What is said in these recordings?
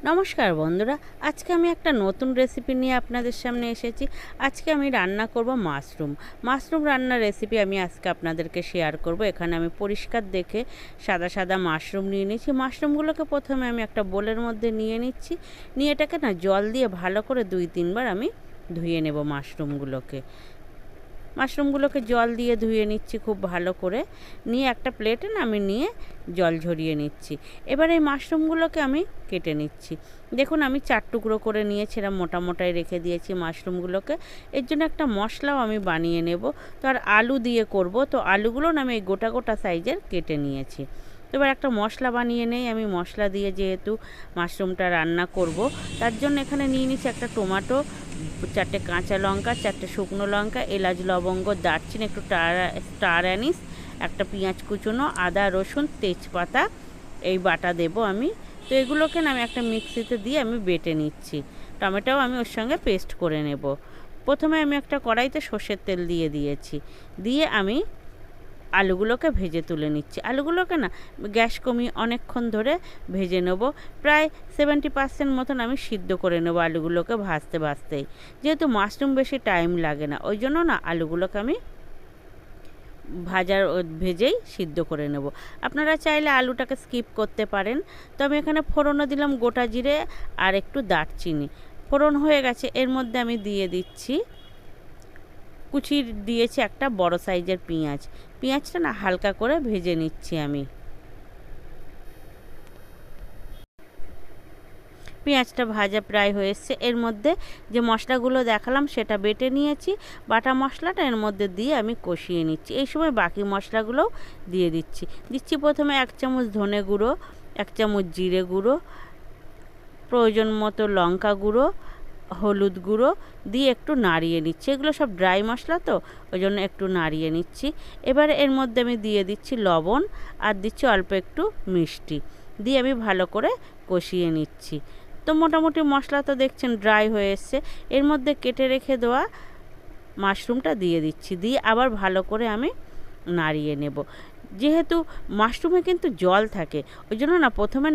নমস্কার বন্ধুরা, আজকে আমি একটা নতুন রেসিপি নিয়ে আপনাদের সামনে এসেছি। আজকে আমি রান্না করব মাশরুম রান্নার রেসিপি আমি আজকে আপনাদেরকে শেয়ার করব। এখানে আমি পরিষ্কার দেখে সাদা সাদা মাশরুম নিয়ে নিচ্ছি। মাশরুমগুলোকে প্রথমে আমি একটা বোলের মধ্যে নিয়ে নিচ্ছি, নিয়ে এটাকে জল দিয়ে ভালো করে 2-3 বার আমি ধুয়ে নেব। মাশরুমগুলোকে জল দিয়ে ধুয়ে নিচ্ছি খুব ভালো করে, নিয়ে একটা প্লেটে আমি নিয়ে জল ঝরিয়ে নিচ্ছি। এবার এই মাশরুমগুলোকে আমি কেটে নিচ্ছি। দেখুন আমি 4 টুকরো করে নিয়েছিলাম, মোটা মোটায় রেখে দিয়েছি মাশরুমগুলোকে। এর জন্য একটা মশলাও আমি বানিয়ে নেব। তো আর আলু দিয়ে করব, তো আলুগুলো আমি এই গোটা গোটা সাইজের কেটে নিয়েছি। তো এবার একটা মশলা বানিয়ে নেই। আমি মশলা দিয়ে যেহেতু মাশরুমটা রান্না করব, তার জন্য এখানে নিয়ে নিচ্ছি একটা টমেটো, 4টে কাঁচা লঙ্কা, 4টে শুকনো লঙ্কা, এলাচ, লবঙ্গ, দারচিনি, একটু স্টার অ্যানিস, একটা পেঁয়াজ কুচনো, আদা, রসুন, তেজপাতা, এই বাটা দেব আমি। তো এগুলোকে আমি একটা মিক্সিতে দিয়ে আমি বেটে নিচ্ছি। টমেটোও আমি ওর সঙ্গে পেস্ট করে নেব। প্রথমে আমি একটা কড়াইতে সর্ষের তেল দিয়ে দিয়েছি, দিয়ে আমি আলুগুলোকে ভেজে তুলে নিচ্ছি। আলুগুলোকে গ্যাস কমিয়ে অনেকক্ষণ ধরে ভেজে নেব। প্রায় 70% মতন আমি সিদ্ধ করে নেব আলুগুলোকে ভাজতে ভাজতেই। যেহেতু মাশরুম বেশি টাইম লাগে না, ওই জন্য আলুগুলোকে আমি ভেজেই সিদ্ধ করে নেব। আপনারা চাইলে আলুটাকে স্কিপ করতে পারেন। তো আমি এখানে ফোড়নও দিলাম গোটা জিরে আর একটু দারচিনি। ফোড়ন হয়ে গেছে, এর মধ্যে আমি দিয়ে দিচ্ছি কুচির দিয়েছি একটা বড় সাইজের পেঁয়াজটা হালকা করে ভেজে নিচ্ছি আমি। পেঁয়াজটা ভাজা প্রায় হয়ে এসছে। এর মধ্যে যে মশলাগুলো দেখালাম সেটা বেটে নিয়েছি, বাটা মশলাটা এর মধ্যে দিয়ে আমি কষিয়ে নিচ্ছি। এই সময় বাকি মশলাগুলোও দিয়ে দিচ্ছি প্রথমে 1 চামচ ধনে গুঁড়ো, 1 চামচ জিরে গুঁড়ো, প্রয়োজন মতো লঙ্কা গুঁড়ো, হলুদ গুঁড়ো দিয়ে একটু নাড়িয়ে নিচ্ছি। এগুলো সব ড্রাই মশলা, তো ওই জন্য একটু নাড়িয়ে নিচ্ছি। এবারে এর মধ্যে আমি দিয়ে দিচ্ছি লবণ আর দিচ্ছি অল্প একটু মিষ্টি, দিয়ে আমি ভালো করে কষিয়ে নিচ্ছি। তো মোটামুটি মশলা তো দেখছেন ড্রাই হয়ে এসছে। এর মধ্যে কেটে রেখে দেওয়া মাশরুমটা দিয়ে দিচ্ছি, দিয়ে আবার ভালো করে আমি নাড়িয়ে নেব। যেহেতু মাশরুমে কিন্তু জল থাকে, ওই জন্য প্রথমে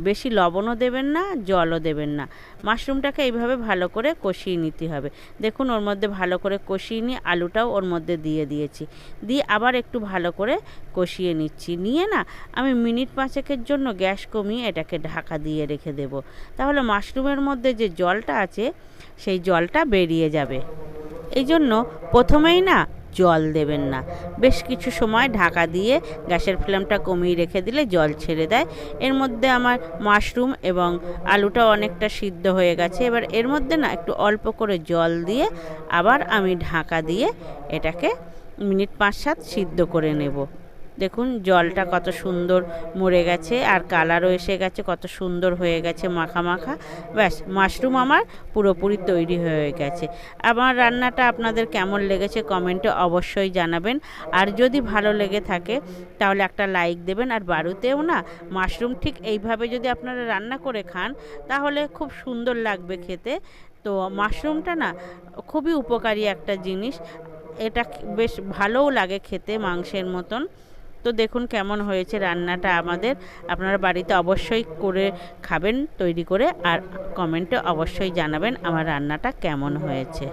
বেশি লবণও দেবেন না, জলও দেবেন না। মাশরুমটাকে এইভাবে ভালো করে কষিয়ে নিতে হবে। দেখুন ওর মধ্যে ভালো করে কষিয়ে নিয়ে আলুটাও ওর মধ্যে দিয়ে দিয়েছি, দিয়ে আবার একটু ভালো করে কষিয়ে নিচ্ছি। নিয়ে আমি মিনিট 5-এর জন্য গ্যাস কমিয়ে এটাকে ঢাকা দিয়ে রেখে দেব। তাহলে মাশরুমের মধ্যে যে জলটা আছে সেই জলটা বেরিয়ে যাবে। এই জন্য প্রথমেই জল দেবেন না, বেশ কিছু সময় ঢাকা দিয়ে গ্যাসের ফ্লেমটা কমিয়ে রেখে দিলে জল ছেড়ে দেয়। এর মধ্যে আমার মাশরুম এবং আলুটা অনেকটা সিদ্ধ হয়ে গেছে। এবার এর মধ্যে একটু অল্প করে জল দিয়ে আবার আমি ঢাকা দিয়ে এটাকে মিনিট 5-7 সিদ্ধ করে নেব। দেখুন জলটা কত সুন্দর মরে গেছে আর কালারও এসে গেছে, কত সুন্দর হয়ে গেছে মাখা মাখা। ব্যাস, মাশরুম আমার পুরোপুরি তৈরি হয়ে গেছে। আমার রান্নাটা আপনাদের কেমন লেগেছে কমেন্টে অবশ্যই জানাবেন। আর যদি ভালো লেগে থাকে তাহলে একটা লাইক দেবেন। আর বাড়িতেও মাশরুম ঠিক এইভাবে যদি আপনারা রান্না করে খান তাহলে খুব সুন্দর লাগবে খেতে। তো মাশরুমটা খুবই উপকারী একটা জিনিস, এটা বেশ ভালোও লাগে খেতে মাংসের মতন। তো দেখুন কেমন হয়েছে রান্নাটা আমাদের। আপনারা বাড়িতে অবশ্যই করে খাবেন তৈরি করে, আর কমেন্টে অবশ্যই জানাবেন আমার রান্নাটা কেমন হয়েছে।